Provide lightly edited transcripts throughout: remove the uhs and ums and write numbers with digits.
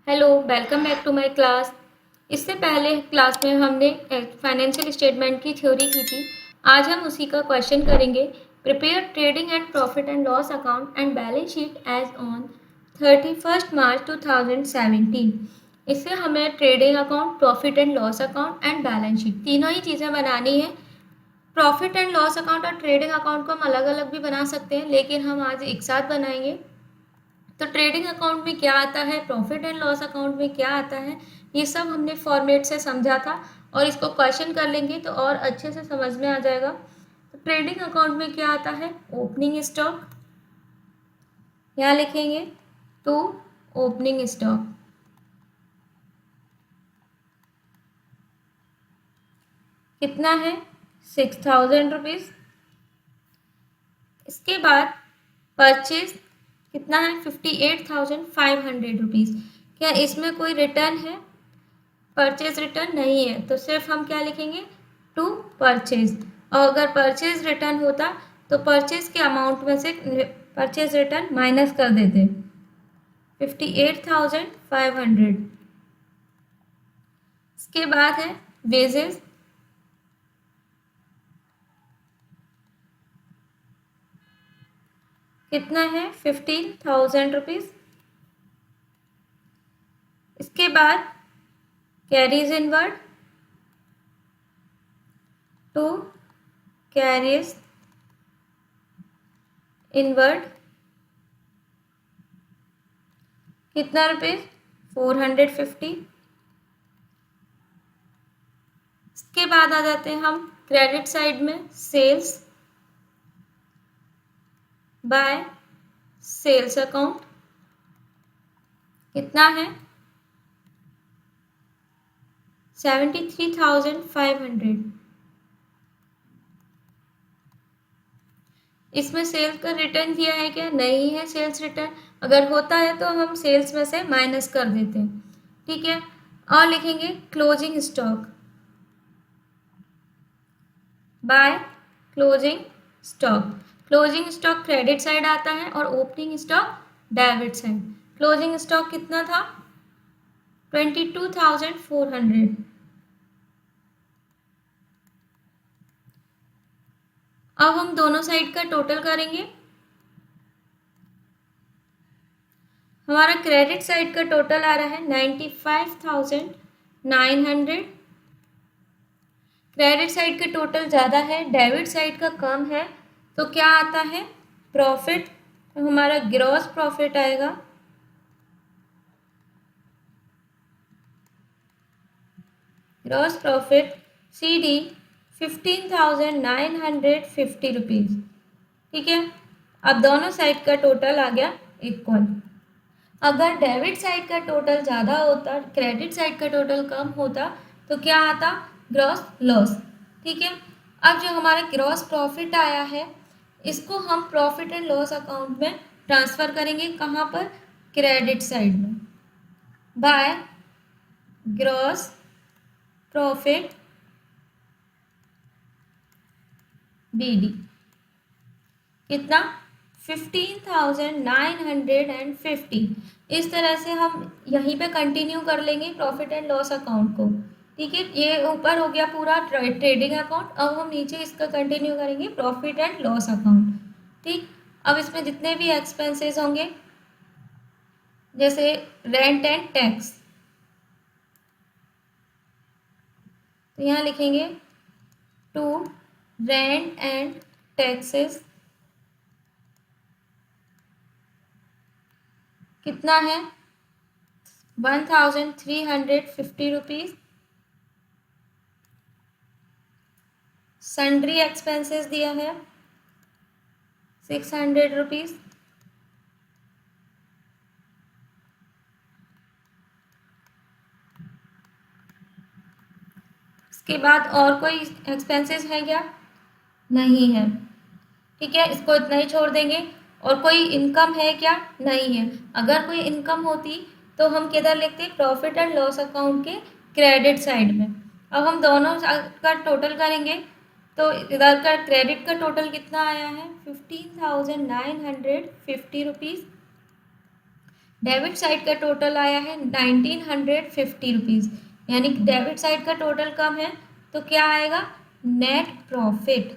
Hello, welcome back to my class. इससे पहले class में हमने फाइनेंशियल स्टेटमेंट की थ्योरी की थी। आज हम उसी का क्वेश्चन करेंगे। Prepare trading and profit and loss account and balance sheet as on 31 March 2017। इससे हमें trading account, profit and loss account and balance sheet तीनों ही चीज़ें बनानी है। प्रॉफिट एंड लॉस अकाउंट और ट्रेडिंग अकाउंट को हम अलग अलग भी बना सकते हैं, लेकिन हम आज एक साथ बनाएंगे। तो ट्रेडिंग अकाउंट में क्या आता है, प्रॉफिट एंड लॉस अकाउंट में क्या आता है, ये सब हमने फॉर्मेट से समझा था और इसको क्वेश्चन कर लेंगे तो और अच्छे से समझ में आ जाएगा। तो ट्रेडिंग अकाउंट में क्या आता है, ओपनिंग स्टॉक, यहाँ लिखेंगे टू ओपनिंग स्टॉक कितना है 6000 रुपीज़। इसके बाद परचेज कितना है 58,500 रुपीज़। क्या इसमें कोई रिटर्न है, परचेज रिटर्न नहीं है, तो सिर्फ हम क्या लिखेंगे टू परचेज। और अगर परचेज रिटर्न होता तो परचेज के अमाउंट में से परचेज रिटर्न माइनस कर देते 58,500। इसके बाद है वेजेस, कितना है 15,000 रुपीज़। इसके बाद carriage inward, to carriage inward कितना रुपये 450। इसके बाद आ जाते हैं हम क्रेडिट साइड में, सेल्स बाय सेल्स अकाउंट कितना है 73,500। इसमें सेल्स का रिटर्न दिया है क्या, नहीं है सेल्स रिटर्न। अगर होता है तो हम सेल्स में से माइनस कर देते हैं, ठीक है। और लिखेंगे closing stock by closing stock. Closing stock credit side आता है और opening stock debit side. Closing stock कितना था 22,400। अब हम दोनों साइड का टोटल करेंगे। हमारा क्रेडिट साइड का टोटल आ रहा है 95,900। क्रेडिट साइड का टोटल ज़्यादा है, डेबिट साइड का कम है, तो क्या आता है प्रॉफिट, तो हमारा ग्रॉस प्रॉफिट आएगा ग्रॉस प्रॉफिट CD 15,950 रुपीज़, ठीक है। अब दोनों साइड का टोटल आ गया इक्वल। अगर डेबिट साइड का टोटल ज़्यादा होता, क्रेडिट साइड का टोटल कम होता, तो क्या आता ग्रॉस लॉस, ठीक है। अब जो हमारा ग्रॉस प्रॉफिट आया है इसको हम प्रॉफिट एंड लॉस अकाउंट में ट्रांसफ़र करेंगे, कहाँ पर, क्रेडिट साइड में, बाय ग्रॉस प्रॉफिट BD कितना 15,950। इस तरह से हम यहीं पे कंटिन्यू कर लेंगे प्रॉफिट एंड लॉस अकाउंट को, ठीक है। ये ऊपर हो गया पूरा ट्रेडिंग अकाउंट, अब हम नीचे इसका कंटिन्यू करेंगे प्रॉफिट एंड लॉस अकाउंट, ठीक। अब इसमें जितने भी एक्सपेंसेस होंगे जैसे रेंट एंड टैक्स, तो यहाँ लिखेंगे टू रेंट एंड टैक्सेस कितना है 1,350 रुपीज़। सन्ड्री एक्सपेंसेस दिया है 600 रुपीज़। इसके बाद और कोई एक्सपेंसेस है क्या, नहीं है, ठीक है। इसको इतना ही छोड़ देंगे। और कोई इनकम है क्या, नहीं है। अगर कोई इनकम होती तो हम किधर लिखते, प्रॉफिट एंड लॉस अकाउंट के क्रेडिट साइड में। अब हम दोनों का टोटल करेंगे तो इधर का क्रेडिट का टोटल कितना आया है 15,950 रुपीज़। डेबिट साइड का टोटल आया है 1950 रुपीज़, यानी डेबिट साइड का टोटल कम है तो क्या आएगा, net profit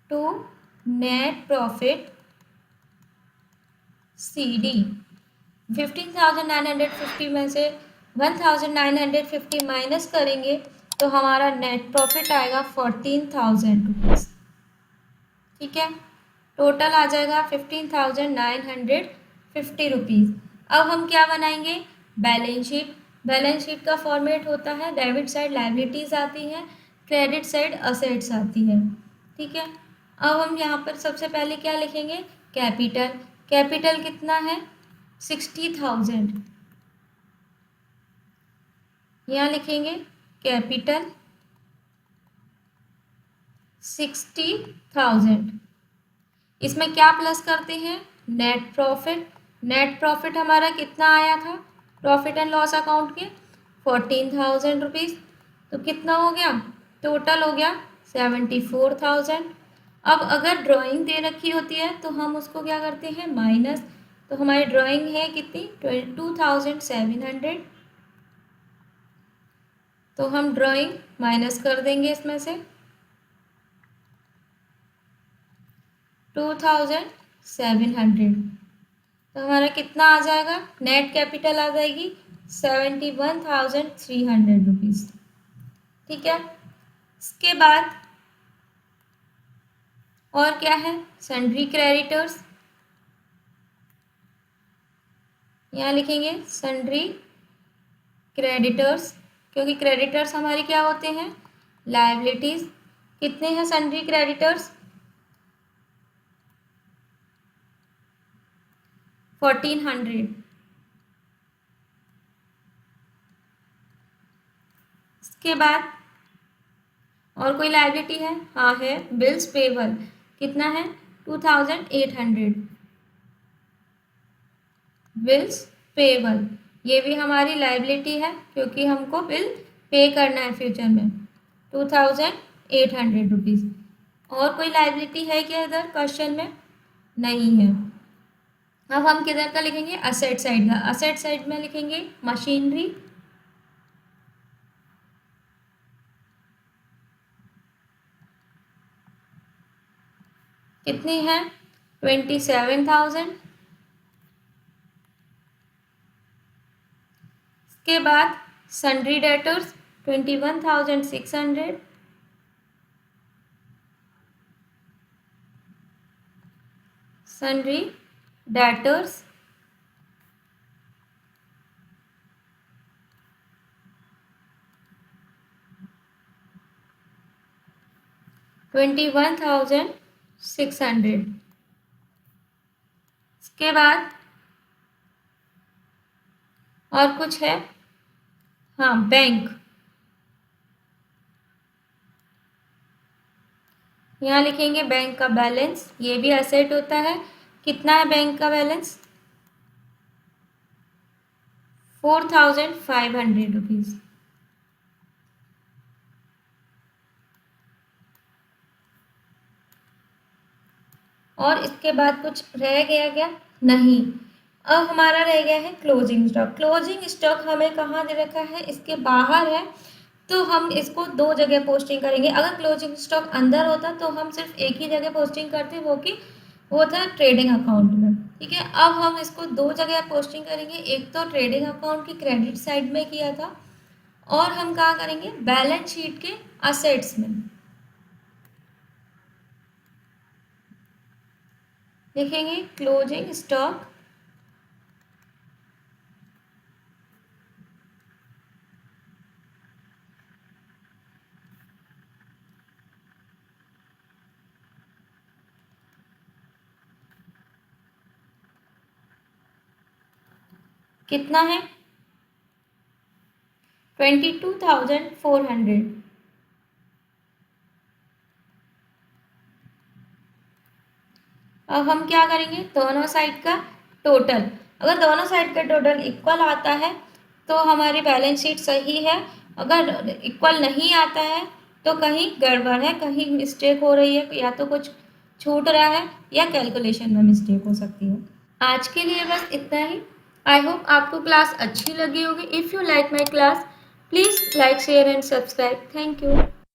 to net profit CD 15,950 में से 1,950 माइनस करेंगे तो हमारा नेट प्रॉफिट आएगा 14,000 रुपीज़। ठीक है, टोटल आ जाएगा 15,950 रुपीज़। अब हम क्या बनाएंगे, बैलेंस शीट। बैलेंस शीट का फॉर्मेट होता है, डेबिट साइड लायबिलिटीज़ आती है, क्रेडिट साइड असेट्स आती है। ठीक है, अब हम यहाँ पर सबसे पहले क्या लिखेंगे, कैपिटल। कैपिटल कितना है, 60,000। यहाँ लिखेंगे कैपिटल 60,000। इसमें क्या प्लस करते हैं, नेट प्रॉफिट। नेट प्रॉफिट हमारा कितना आया था प्रॉफिट एंड लॉस अकाउंट के, 14,000 रुपीज़। तो कितना हो गया, टोटल हो गया 74,000। अब अगर ड्राइंग दे रखी होती है तो हम उसको क्या करते हैं, माइनस। तो हमारी ड्राइंग है कितनी, 2,700। तो हम ड्राइंग माइनस कर देंगे इसमें से 2,700। तो हमारा कितना आ जाएगा, नेट कैपिटल आ जाएगी 71,300 रुपीज़। ठीक है, इसके बाद और क्या है, सन्ड्री क्रेडिटर्स। यहाँ लिखेंगे सन्ड्री क्रेडिटर्स, क्योंकि क्रेडिटर्स हमारे क्या होते हैं, लायबिलिटीज़। कितने हैं सन्ड्री क्रेडिटर्स, 1,400। इसके बाद और कोई लायबिलिटी है, हाँ है, बिल्स पेबल। कितना है, 2,800 बिल्स पेबल। ये भी हमारी लायबिलिटी है क्योंकि हमको बिल पे करना है फ्यूचर में, 2,800 रुपीज़। और कोई लायबिलिटी है क्या इधर क्वेश्चन में, नहीं है। अब हम किधर का लिखेंगे, असेट साइड का। असेट साइड में लिखेंगे मशीनरी। कितनी है, 27,000। इसके बाद सन्ड्री डेटर्स 21,600। Sundry debtors 21,600। इसके बाद और कुछ है, हाँ, बैंक। यहाँ लिखेंगे बैंक का बैलेंस, ये भी असेट होता है। कितना है बैंक का बैलेंस, 4,500 रुपीज़। और इसके बाद कुछ रह गया क्या, नहीं। अब हमारा रह गया है क्लोजिंग स्टॉक। क्लोजिंग स्टॉक हमें कहाँ दे रखा है, इसके बाहर है, तो हम इसको दो जगह पोस्टिंग करेंगे। अगर क्लोजिंग स्टॉक अंदर होता तो हम सिर्फ एक ही जगह पोस्टिंग करते, वो था ट्रेडिंग अकाउंट में। ठीक है, अब हम इसको दो जगह पोस्टिंग करेंगे। एक तो ट्रेडिंग अकाउंट की क्रेडिट साइड में किया था, और हम कहाँ करेंगे, बैलेंस शीट के असेट्स में। लिखेंगे क्लोजिंग स्टॉक कितना है, 22,400। अब हम क्या करेंगे, दोनों साइड का टोटल। अगर दोनों साइड का टोटल इक्वल आता है तो हमारी बैलेंस शीट सही है। अगर इक्वल नहीं आता है तो कहीं गड़बड़ है, कहीं मिस्टेक हो रही है, या तो कुछ छूट रहा है या कैलकुलेशन में मिस्टेक हो सकती है। आज के लिए बस इतना ही। आई होप आपको क्लास अच्छी लगी होगी। If you like my class please like share and subscribe. Thank you.